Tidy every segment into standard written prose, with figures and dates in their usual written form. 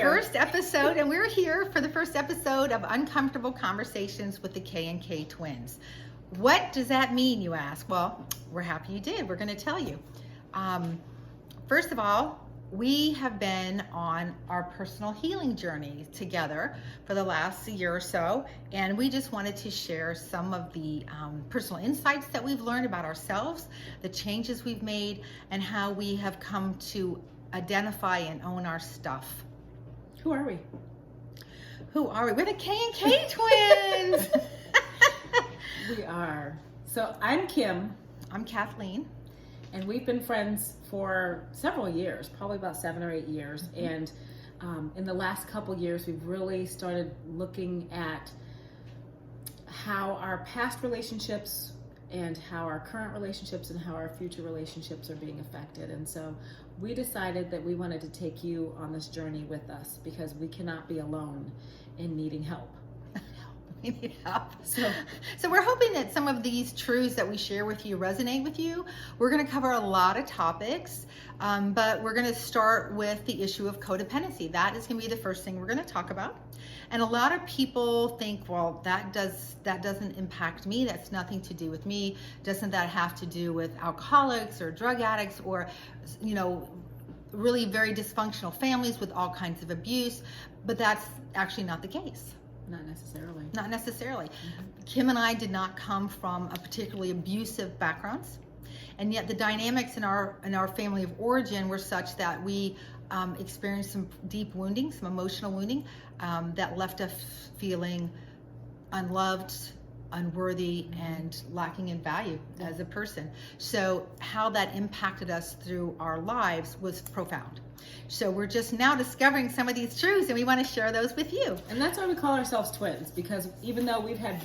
First episode, and we're here for the first episode of Uncomfortable Conversations with the K&K Twins. What does that mean, you ask? Well, we're happy you did. We're going to tell you. First of all, we have been on our personal healing journey together for the last year or so, and we just wanted to share some of the personal insights that we've learned about ourselves, the changes we've made, and how we have come to identify and own our stuff. Who are we? Who are we? We're the K&K Twins. We are. So I'm Kim. I'm Kathleen. And we've been friends for several years, probably about 7 or 8 years. Mm-hmm. And in the last couple years, we've really started looking at how our past relationships and how our current relationships and how our future relationships are being affected. And so we decided that we wanted to take you on this journey with us because we cannot be alone in needing help. We need help. So we're hoping that some of these truths that we share with you resonate with you. We're going to cover a lot of topics, but we're going to start with the issue of codependency. That is going to be the first thing we're going to talk about. And a lot of people think, well, that doesn't impact me. That's nothing to do with me. Doesn't that have to do with alcoholics or drug addicts or, really very dysfunctional families with all kinds of abuse? But that's actually not the case. Not necessarily. Not necessarily. Mm-hmm. Kim and I did not come from a particularly abusive backgrounds, and yet the dynamics in our family of origin were such that we experienced some deep wounding, some emotional wounding that left us feeling unloved, unworthy, and lacking in value as a person. So how that impacted us through our lives was profound. So we're just now discovering some of these truths, and we want to share those with you. And that's why we call ourselves twins, because even though we've had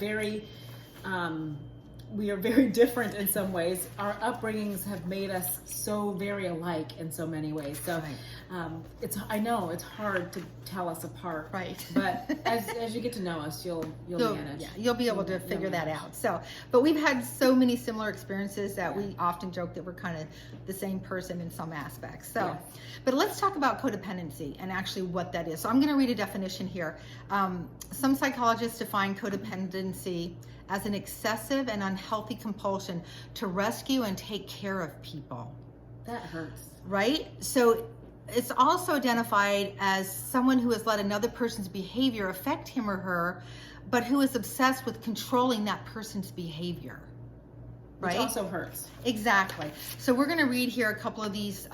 we are very different in some ways, our upbringings have made us so very alike in so many ways. So I know it's hard to tell us apart. Right. But as you get to know us, you'll manage. Yeah, you'll be able to figure that out. So, but we've had so many similar experiences that we often joke that we're kind of the same person in some aspects. So, yes. But let's talk about codependency and actually what that is. So I'm going to read a definition here. Some psychologists define codependency as an excessive and unhealthy compulsion to rescue and take care of people. That hurts. Right? So it's also identified as someone who has let another person's behavior affect him or her, but who is obsessed with controlling that person's behavior. Right? Which also hurts. Exactly. So we're going to read here a couple of these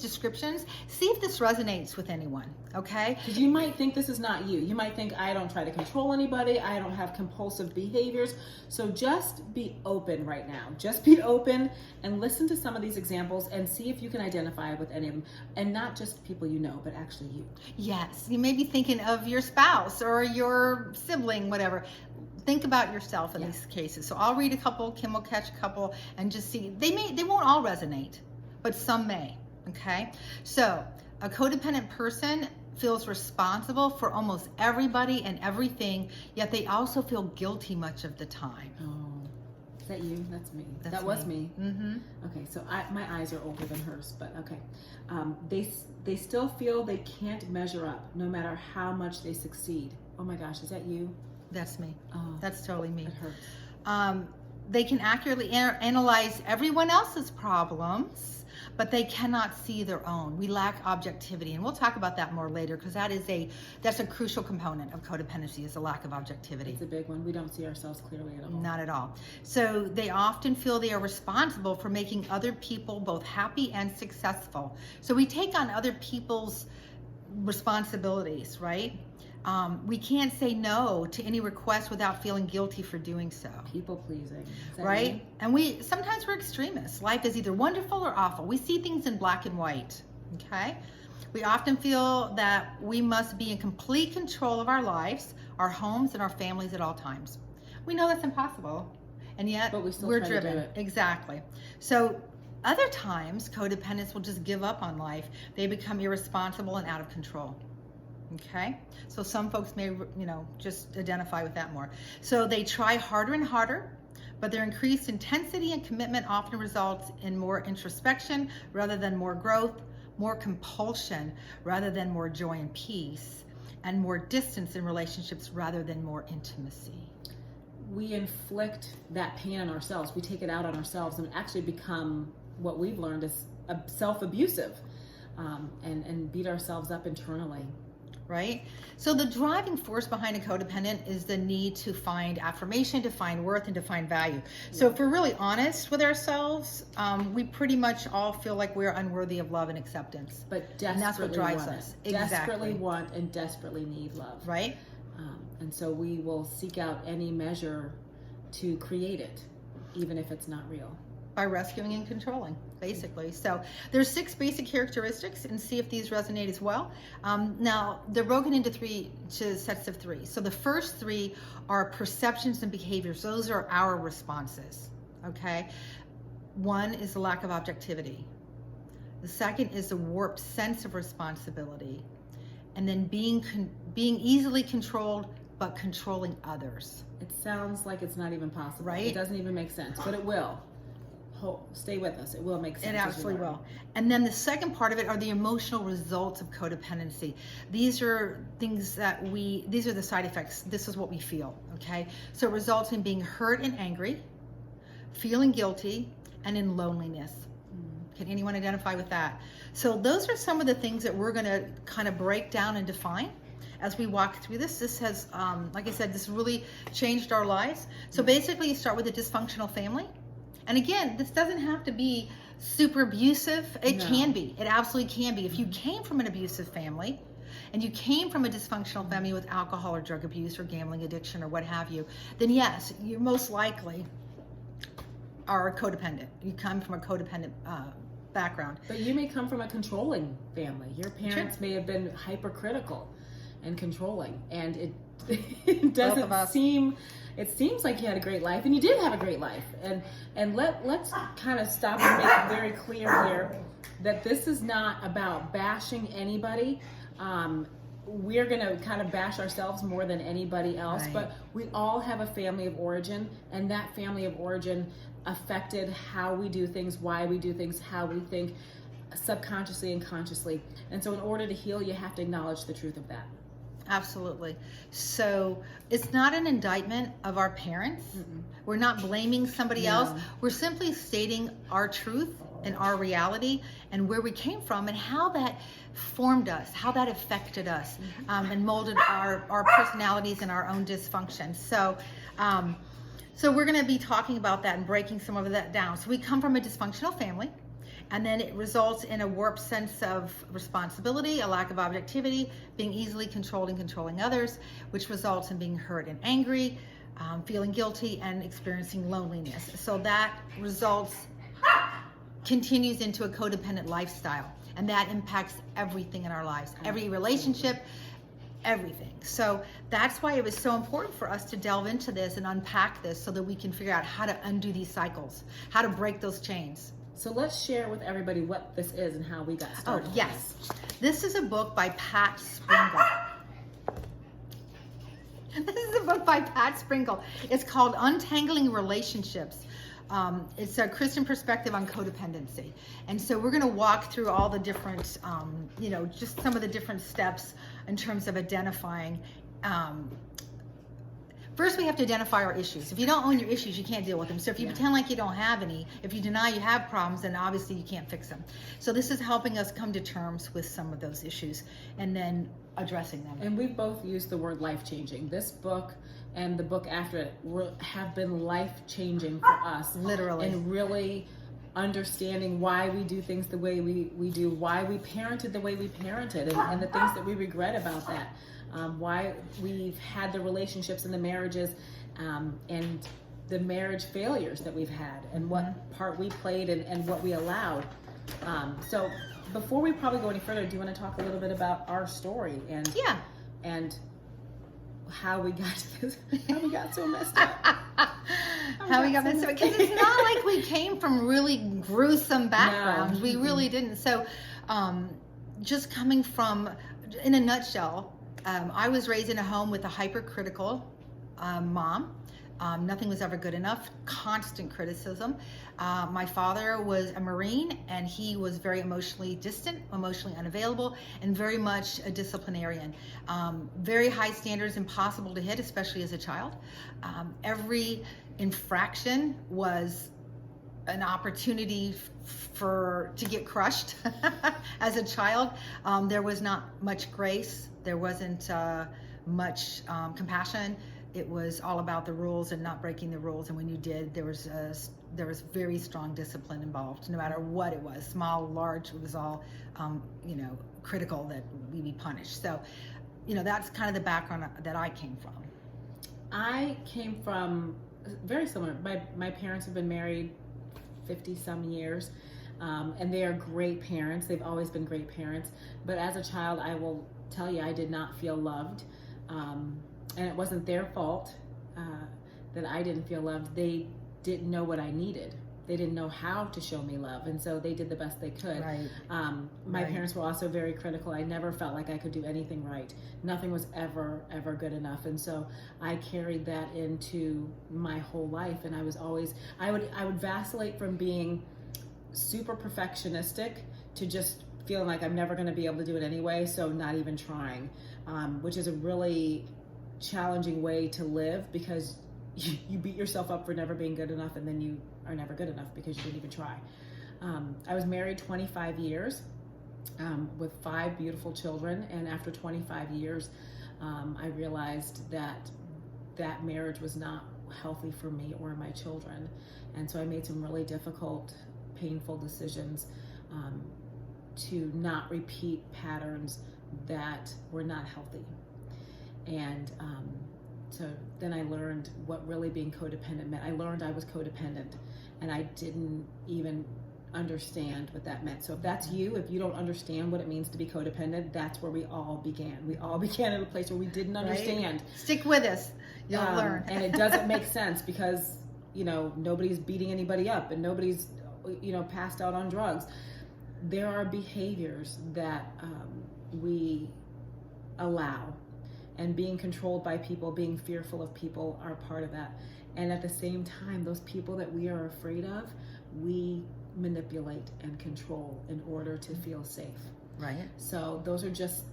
descriptions. See if this resonates with anyone, okay? Because you might think this is not you. You might think, I don't try to control anybody. I don't have compulsive behaviors. So just be open right now. Just be open and listen to some of these examples and see if you can identify with any of them. And not just people you know, but actually you. Yes. You may be thinking of your spouse or your sibling, whatever. Think about yourself in these cases. So I'll read a couple, Kim will catch a couple, and just see. They won't all resonate, but some may. Okay, so a codependent person feels responsible for almost everybody and everything, yet they also feel guilty much of the time. Oh, is that you? That's me. That was me. Mm-hmm. Okay, so my eyes are older than hers, but okay. They still feel they can't measure up, no matter how much they succeed. Oh my gosh, is that you? That's me. Oh, that's totally me. It hurts. They can accurately analyze everyone else's problems, but they cannot see their own. We lack objectivity, and we'll talk about that more later because that's a crucial component of codependency is a lack of objectivity. It's a big one. We don't see ourselves clearly at all. Not at all. So they often feel they are responsible for making other people both happy and successful. So we take on other people's responsibilities, right? We can't say no to any request without feeling guilty for doing so. People pleasing. Right? You? And sometimes we're extremists. Life is either wonderful or awful. We see things in black and white. Okay? We often feel that we must be in complete control of our lives, our homes, and our families at all times. We know that's impossible, and yet we're driven. To do it. Exactly. So other times, codependents will just give up on life. They become irresponsible and out of control. Okay, so some folks may, just identify with that more. So they try harder and harder, but their increased intensity and commitment often results in more introspection rather than more growth. more compulsion rather than more joy and peace, and more distance in relationships rather than more intimacy. We inflict that pain on ourselves. We take it out on ourselves and actually become what we've learned is self-abusive, and beat ourselves up internally. Right? So the driving force behind a codependent is the need to find affirmation, to find worth, and to find value. So if we're really honest with ourselves, we pretty much all feel like we're unworthy of love and acceptance. But desperately and that's what drives want us. it. Desperately want and desperately need love. Right? And so we will seek out any measure to create it, even if it's not real. By rescuing and controlling, basically. So there's 6 basic characteristics, and see if these resonate as well. Now, they're broken into sets of 3. So the first 3 are perceptions and behaviors. Those are our responses, okay? 1 is the lack of objectivity. The second is a warped sense of responsibility. And then being easily controlled, but controlling others. It sounds like it's not even possible. Right? It doesn't even make sense, but it will. Stay with us. It will make sense. It absolutely will. And then the second part of it are the emotional results of codependency. These are things that these are the side effects. This is what we feel, okay? So it results in being hurt and angry, feeling guilty, and in loneliness. Can anyone identify with that? So those are some of the things that we're going to kind of break down and define as we walk through this. This has, like I said, this really changed our lives. So basically you start with a dysfunctional family. And again, this doesn't have to be super abusive. It can be. It absolutely can be. If you came from an abusive family and you came from a dysfunctional family with alcohol or drug abuse or gambling addiction or what have you, then yes, you most likely are codependent. You come from a codependent background. But you may come from a controlling family. Your parents may have been hypercritical and controlling, and it doesn't seem. It seems like you had a great life, and you did have a great life. And let's kind of stop and make it very clear here that this is not about bashing anybody. We're going to kind of bash ourselves more than anybody else, right. But we all have a family of origin, and that family of origin affected how we do things, why we do things, how we think, subconsciously and consciously. And so in order to heal, you have to acknowledge the truth of that. Absolutely. So it's not an indictment of our parents. We're not blaming somebody else. We're simply stating our truth and our reality and where we came from and how that formed us, how that affected us, and molded our personalities and our own dysfunction. So we're going to be talking about that and breaking some of that down. So we come from a dysfunctional family. And then it results in a warped sense of responsibility, a lack of objectivity, being easily controlled and controlling others, which results in being hurt and angry, feeling guilty, and experiencing loneliness. So that continues into a codependent lifestyle. And that impacts everything in our lives, every relationship, everything. So that's why it was so important for us to delve into this and unpack this so that we can figure out how to undo these cycles, how to break those chains. So let's share with everybody what this is and how we got started. Oh, yes. This is a book by Pat Sprinkle. It's called Untangling Relationships. It's a Christian perspective on codependency. And so we're going to walk through all the different, just some of the different steps in terms of identifying. First, we have to identify our issues. If you don't own your issues, you can't deal with them. So if you pretend like you don't have any, if you deny you have problems, then obviously you can't fix them. So this is helping us come to terms with some of those issues and then addressing them. And we've both used the word life-changing. This book and the book after it have been life-changing for us. Literally. And really understanding why we do things the way we do, why we parented the way we parented, and the things that we regret about that. Why we've had the relationships and the marriages and the marriage failures that we've had, and what part we played and what we allowed. So before we probably go any further, do you want to talk a little bit about our story and how we got to this, how we got so messed up? Because it's not like we came from really gruesome backgrounds. No. We really didn't. So just coming from, in a nutshell, I was raised in a home with a hypercritical mom Nothing was ever good enough, constant criticism. My father was a Marine, and he was very emotionally distant, emotionally unavailable, and very much a disciplinarian. Very high standards, impossible to hit, especially as a child. Every infraction was an opportunity to get crushed as a child. There was not much grace. There wasn't much compassion. It was all about the rules and not breaking the rules. And when you did, there was very strong discipline involved. No matter what it was, small, large, it was all critical that we be punished. So, that's kind of the background that I came from. I came from very similar. My parents have been married 50 some years, and they are great parents. They've always been great parents. But as a child, I will tell you, I did not feel loved. And it wasn't their fault that I didn't feel loved. They didn't know what I needed. They didn't know how to show me love. And so they did the best they could. Right. My parents were also very critical. I never felt like I could do anything right. Nothing was ever good enough. And so I carried that into my whole life. And I was always, I would vacillate from being super perfectionistic to just feeling like I'm never going to be able to do it anyway. So not even trying, which is a really challenging way to live, because you beat yourself up for never being good enough, and then you are never good enough because you didn't even try. I was married 25 years with 5 beautiful children, and after 25 years I realized that marriage was not healthy for me or my children, and so I made some really difficult, painful decisions to not repeat patterns that were not healthy. And so then I learned what really being codependent meant. I learned I was codependent, and I didn't even understand what that meant. So if that's you, if you don't understand what it means to be codependent, that's where we all began. We all began at a place where we didn't understand. Right? Stick with us. You'll learn. And it doesn't make sense because, nobody's beating anybody up, and nobody's, passed out on drugs. There are behaviors that we allow. And being controlled by people, being fearful of people are part of that. And at the same time, those people that we are afraid of, we manipulate and control in order to feel safe. Right. So those are just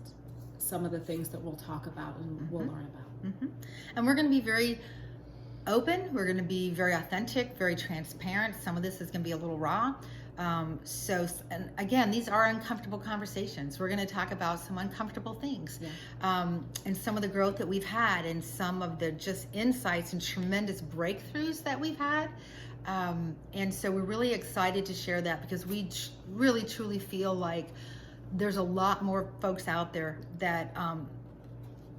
some of the things that we'll talk about and we'll learn about. And we're going to be very open. We're going to be very authentic, very transparent. Some of this is going to be a little raw. And again, these are uncomfortable conversations. We're going to talk about some uncomfortable things, and some of the growth that we've had, and some of the just insights and tremendous breakthroughs that we've had. And so we're really excited to share that, because we really truly feel like there's a lot more folks out there that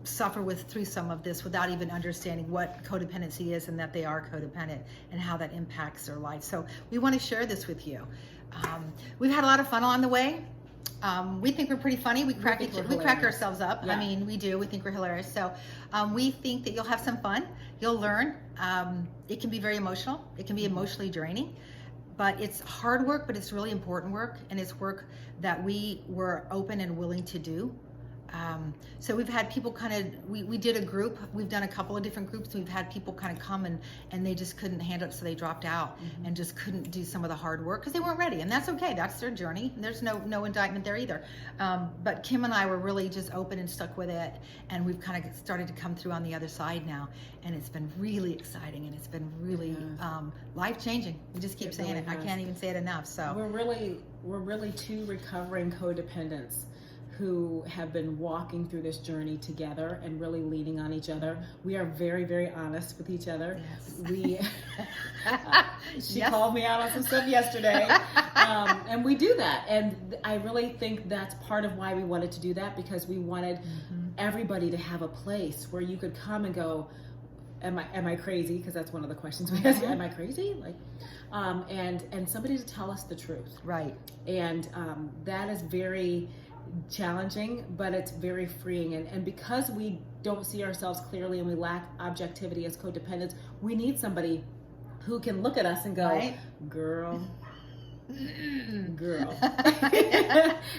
suffer through some of this without even understanding what codependency is, and that they are codependent, and how that impacts their life. So we want to share this with you. We've had a lot of fun along the way. We think we're pretty funny. We crack ourselves up. Yeah. I mean, we do. We think we're hilarious. So we think that you'll have some fun. You'll learn. It can be very emotional. It can be emotionally draining. But it's hard work, but it's really important work. And it's work that we were open and willing to do. So we've had people we did a group. We've done a couple of different groups. We've had people kind of come and they just couldn't handle it, so they dropped out and just couldn't do some of the hard work because they weren't ready. And that's okay. That's their journey. There's no indictment there either. But Kim and I were really just open and stuck with it. And we've kind of started to come through on the other side now. And it's been really exciting, and it's been really life-changing. We just keep saying it. I can't even say it enough. So we're really 2 recovering codependents who have been walking through this journey together and really leaning on each other. We are very, very honest with each other. Yes. She called me out on some stuff yesterday, and we do that. And I really think that's part of why we wanted to do that, because we wanted everybody to have a place where you could come and go, am I crazy? Because that's one of the questions we ask. Am I crazy? And somebody to tell us the truth. Right. And that is very challenging, but it's very freeing. And because we don't see ourselves clearly and we lack objectivity as codependents, we need somebody who can look at us and go, girl.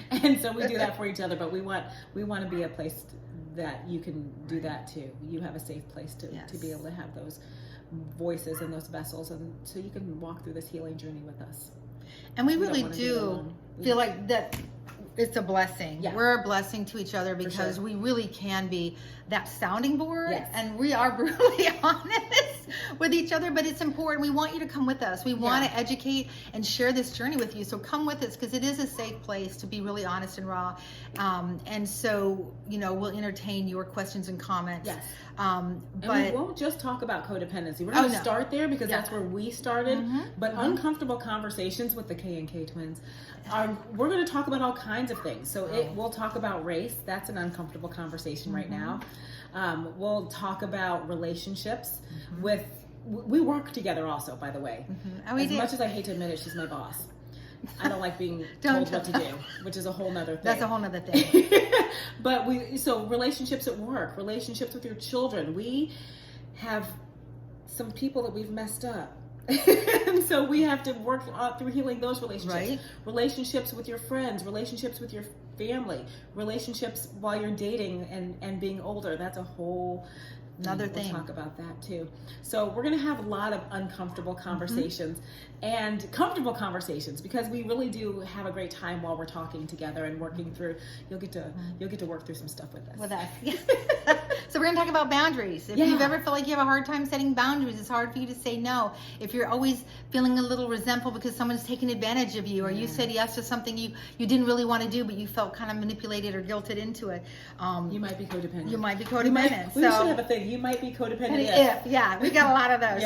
And so we do that for each other, but we want to be a place that you can do that too. You have a safe place to be able to have those voices and those vessels, and so you can walk through this healing journey with us. And we don't really wanna do it do alone. feel like that it's a blessing. Yeah. We're a blessing to each other because sure. we really can be that sounding board, Yes. and we are brutally honest with each other, but it's important. We want you to come with us. We want Yeah. to educate and share this journey with you. So come with us, because it is a safe place to be really honest and raw. And so, we'll entertain your questions and comments. Yes. And And we won't just talk about codependency. We're going to start there because Yeah. that's where we started. Mhm. But Mhm. uncomfortable conversations with the K and K twins we're going to talk about all kinds of things. So we'll talk about race. That's an uncomfortable conversation right now. We'll talk about relationships we work together also, by the way. Oh, we As did. much as I hate to admit it, she's my boss. I don't like being Don't told what to tell- do, which is a whole nother thing. That's a whole nother thing. But so relationships at work, relationships with your children. We have some people that we've messed up. And so we have to work through healing those relationships. Right. Relationships with your friends, relationships with your family, relationships while you're dating and being older. That's a whole Another thing. We'll talk about that too. So we're going to have a lot of uncomfortable conversations and comfortable conversations, because we really do have a great time while we're talking together and working through. You'll get to work through some stuff with us. With us. So we're going to talk about boundaries. If Yeah. you've ever felt like you have a hard time setting boundaries, it's hard for you to say no. If you're always feeling a little resentful because someone's taking advantage of you, or you said yes to something you didn't really want to do, but you felt kind of manipulated or guilted into it. You might be codependent. You might be codependent. We should have a thing. You might be codependent Yeah, we got a lot of those.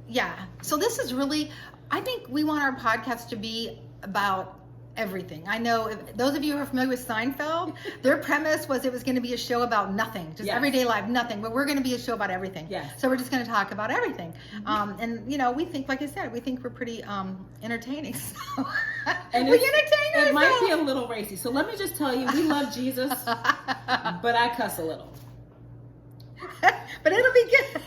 Yeah. So this is really, I think we want our podcast to be about everything. I know those of you who are familiar with Seinfeld, their premise was it was going to be a show about nothing, just everyday life, nothing, but we're going to be a show about everything. Yes. So we're just going to talk about everything. And we think, like I said, we think we're pretty entertaining. So And we entertain ourselves. It might be a little racy. So let me just tell you, we love Jesus, but I cuss a little. But it'll be good.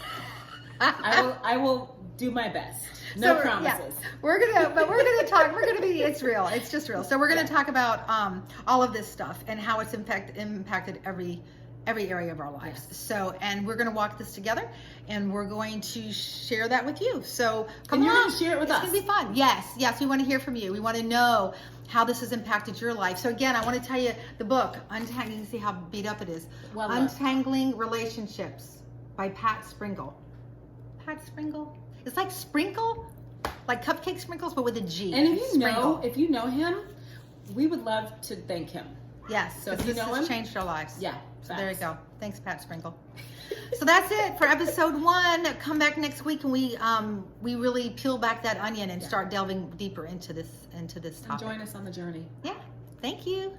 I will do my best. No promises. Yeah, we're gonna be, it's real. It's just real. So we're gonna talk about all of this stuff and how it's impacted every area of our lives. Yes. So, and we're gonna walk this together, and we're going to share that with you. So come And you're on, gonna share it with us. It's gonna be fun. Yes, we want to hear from you. We want to know how this has impacted your life. So again, I want to tell you the book, Untangling. See how beat up it is. Well, Untangling Relationships by Pat Sprinkle. Pat Sprinkle? It's like sprinkle, like cupcake sprinkles, but with a G. And Sprinkle. if you know him, we would love to thank him. Yes, So if you this know has him, changed our lives. Yeah. So there you go. Thanks, Pat Sprinkle. So that's it for episode 1. Come back next week and we really peel back that onion and start delving deeper into this topic. Join us on the journey. Yeah. Thank you.